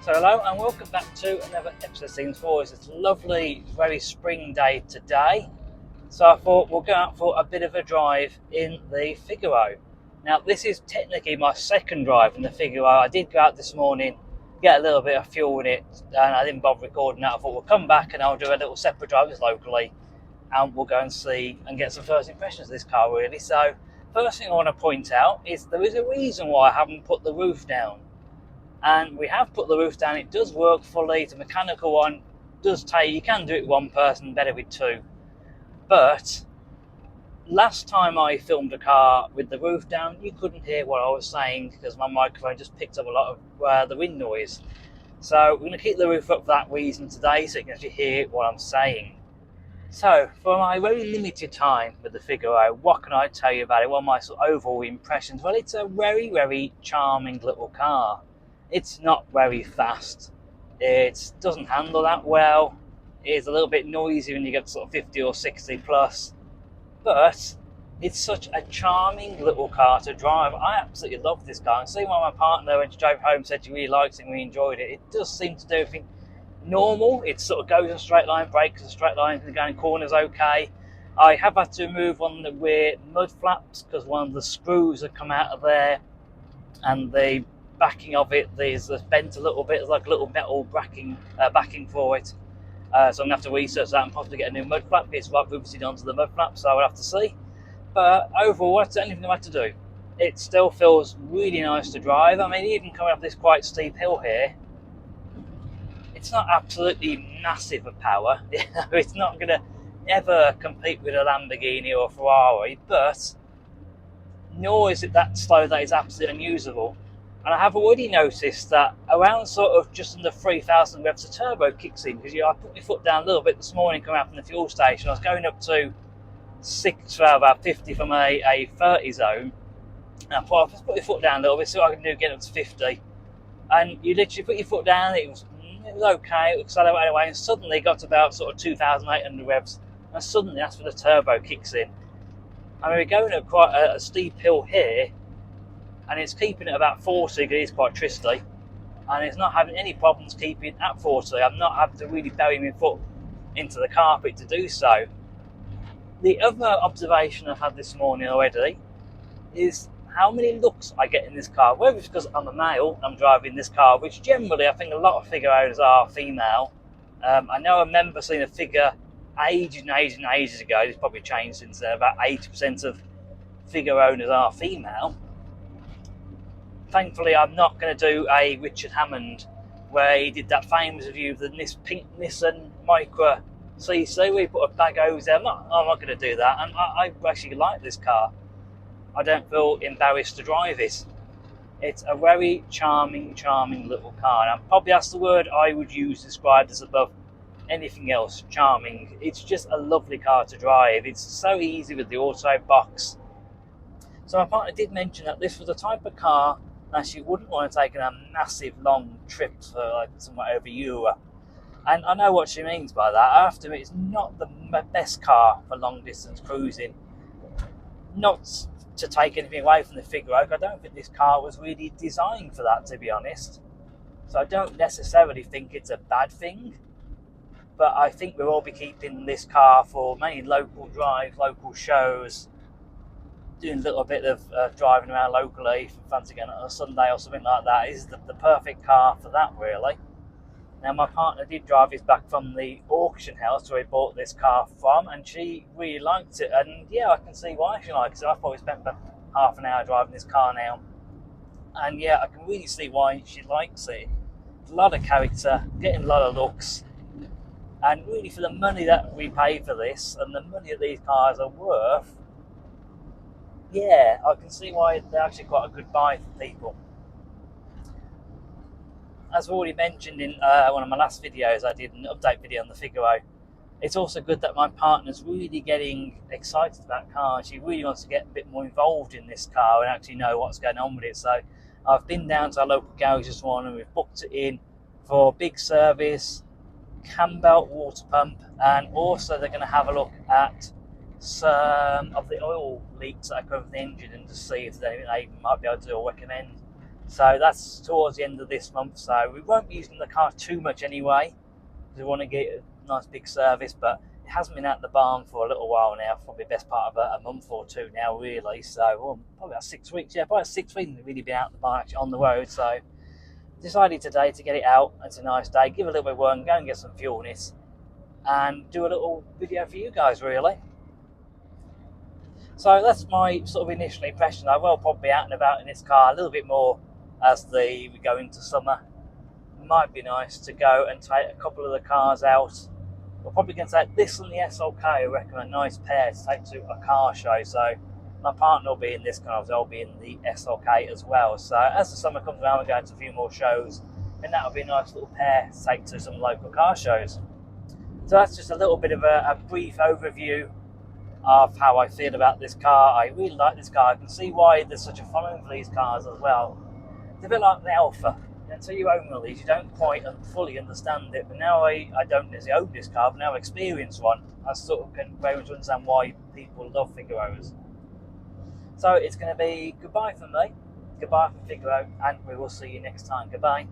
So hello and welcome back to another episode of Things For Us. It's a lovely, very spring day today. So I thought we'll go out for a bit of a drive in the Figaro. Now this is technically my second drive in the Figaro. I did go out this morning, get a little bit of fuel in it, and I didn't bother recording that. I thought we'll come back and I'll do a little separate drive locally and we'll go and see and get some first impressions of this car really. So first thing I want to point out is there is a reason why I haven't put the roof down. And we have put the roof down. It does work fully. The mechanical one does take, you can do it with one person, better with two. But last time I filmed a car with the roof down, you couldn't hear what I was saying because my microphone just picked up a lot of the wind noise. So we're going to keep the roof up for that reason today so you can actually hear what I'm saying. So for my very limited time with the Figaro, what can I tell you about it? What are my sort of overall impressions? Well, it's a very, very charming little car. It's not very fast. It doesn't handle that well. It's a little bit noisy when you get sort of 50 or 60 plus. But it's such a charming little car to drive. I absolutely love this car. And seeing why my partner, when she drove home, said she really liked it and we enjoyed it. It does seem to do everything normal. It sort of goes in a straight line, brakes in a straight line, and going corners okay. I have had to remove one of the rear mud flaps because one of the screws have come out of there and the backing of it is bent a little bit. It's like a little metal backing for it. So I'm going to have to research that and possibly get a new mud flap. It's like riveted onto the mud flap, so I'll have to see. But overall, that's the only thing I had to do. It still feels really nice to drive. I mean, even coming up this quite steep hill here, it's not absolutely massive of power. It's not going to ever compete with a Lamborghini or a Ferrari, but nor is it that slow that it's absolutely unusable. And I have already noticed that around sort of just under 3,000 revs the turbo kicks in, because I put my foot down a little bit this morning coming out from the fuel station. I was going up to about 50 from a 30 zone. And I thought, I'll just put your foot down a little bit, see what I can do, get up to 50. And you literally put your foot down, it was okay, it accelerated away, and suddenly got to about sort of 2,800 revs, and suddenly that's when the turbo kicks in. I mean, we're going up quite a steep hill here, and it's keeping it about 40 because it's quite twisty, and it's not having any problems keeping it at 40. I'm not having to really bury my foot into the carpet to do so. The other observation I've had this morning already is how many looks I get in this car, whether it's because I'm a male, I'm driving this car, which generally I think a lot of Figaro owners are female. I know I remember seeing a figure ages ago, it's probably changed since then, about 80% of Figaro owners are female. Thankfully, I'm not going to do a Richard Hammond where he did that famous review of the pink Nissan Micra CC where he put a bag over there. I'm not going to do that, and I actually like this car. I don't feel embarrassed to drive it. It's a very charming little car, and probably that's the word I would use to describe this above anything else, charming. It's just a lovely car to drive. It's so easy with the auto box. So my partner did mention that this was the type of car that she wouldn't want to take on a massive long trip for like somewhere over Europe. And I know what she means by that. I have to admit, it's not the best car for long distance cruising. Not to take anything away from the Figaro, I don't think this car was really designed for that, to be honest. So I don't necessarily think it's a bad thing, but I think we'll all be keeping this car for mainly local drives, local shows, doing a little bit of driving around locally, fancy going on a Sunday or something like that. Is the perfect car for that, really. Now, my partner did drive this back from the auction house where he bought this car from, and she really liked it. And yeah, I can see why she likes it. I probably spent about half an hour driving this car now, and yeah, I can really see why she likes it. A lot of character, getting a lot of looks, and really for the money that we pay for this and the money that these cars are worth, yeah, I can see why they're actually quite a good buy for people. As already mentioned in one of my last videos, I did an update video on the Figaro. It's also good that my partner's really getting excited about cars. She really wants to get a bit more involved in this car and actually know what's going on with it. So I've been down to our local garage this morning. We've booked it in for big service, cam belt, water pump, and also they're going to have a look at some of the oil leaks that occur with the engine and to see if there's anything they might be able to do or recommend. So that's towards the end of this month. So we won't be using the car too much anyway, because we want to get a nice big service. But it hasn't been out the barn for a little while now, probably the best part of a month or two now, really. So probably about 6 weeks. Yeah, probably 6 weeks it's really been out the barn, actually on the road. So decided today to get it out. It's a nice day. Give it a little bit of work, go and get some fuel in it, and do a little video for you guys, really. So that's my sort of initial impression. I will probably be out and about in this car a little bit more as we go into summer. Might be nice to go and take a couple of the cars out. We're probably going to take this and the SLK, I reckon, a nice pair to take to a car show. So my partner will be in this car, I'll be in the SLK as well. So as the summer comes around, we're going to a few more shows, and that'll be a nice little pair to take to some local car shows. So that's just a little bit of a brief overview of how I feel about this car. I really like this car. I can see why there's such a following for these cars as well. It's a bit like the Alpha. Until you own one of these, you don't quite and fully understand it. But now I don't necessarily own this car, but now I experience one, I sort of can very much understand why people love Figaros. So it's going to be goodbye from me, goodbye from Figaro, and we will see you next time. Goodbye.